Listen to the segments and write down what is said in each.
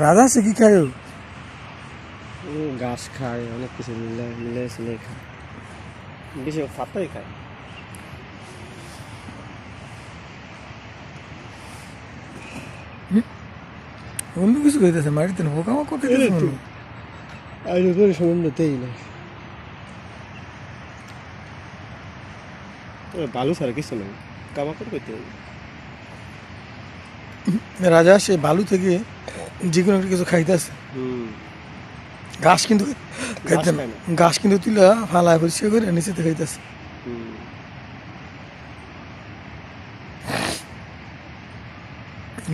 রাজা সে কি খায়? ঘাস খায়, অনেক কিছু মিলে মিলে মিলে খায়, বেশি ফাতাই খায়। অন্য কিছু খাইতেছে, মারিতে না পোকামাকড় খাইতেছে মনে হয়। আইনে করে সম্বন্ধতেই না, বালু ছাড়া কিছু নেই, কামাকড় করতে হবে। রাজা সে বালু থেকে যে কোনো একটা কিছু খাইতেছে। ঘাস কিন্তু খাইতে না, ঘাস কিন্তু তুলা ফালায় পরিষ্কার করে নিচেতে খাইতেছে।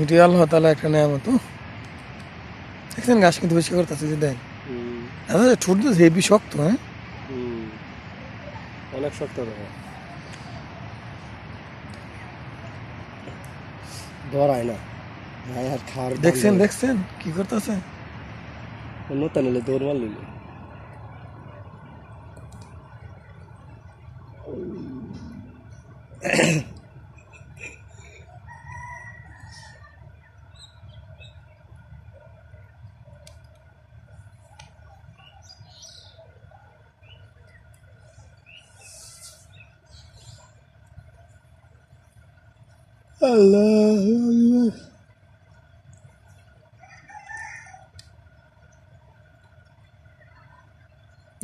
এটি আল্লাহ তাআলা একটা নেয়ামত। দেখছেন ঘাস কিন্তু পরিষ্কার করতেছে, যে দেন ছোট তো হেভি শক্ত। হ্যাঁ, অনেক শক্ত হবে, ধরায় না। আর খাওয়ার দেখছেন দেখছেন কি করতেছে? নতা নিলে দৌড় মার নিলে। আল্লাহ,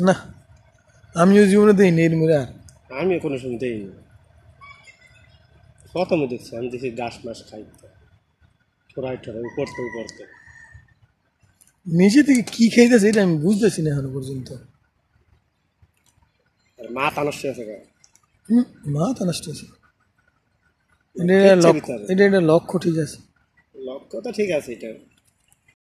না আমিও জীবনে দেইনি এর মরে। আর আমি কোনো সময় দেই না, প্রথমে দেখছি, আমি দেখি ঘাস মাস খাই, ঠোরাই ঠোরাই উপরতে উপরতে। নিজে থেকে কি খাইতেছে এটা আমি বুঝতেছি না এখনো পর্যন্ত। আর মাথা নষ্ট হয়েছে গা। মাথা নষ্ট হয়েছে। ভিতরে এটা এটা লক্ষ্য ঠিক আছে। লক্ষ্য তো ঠিক আছে, এটা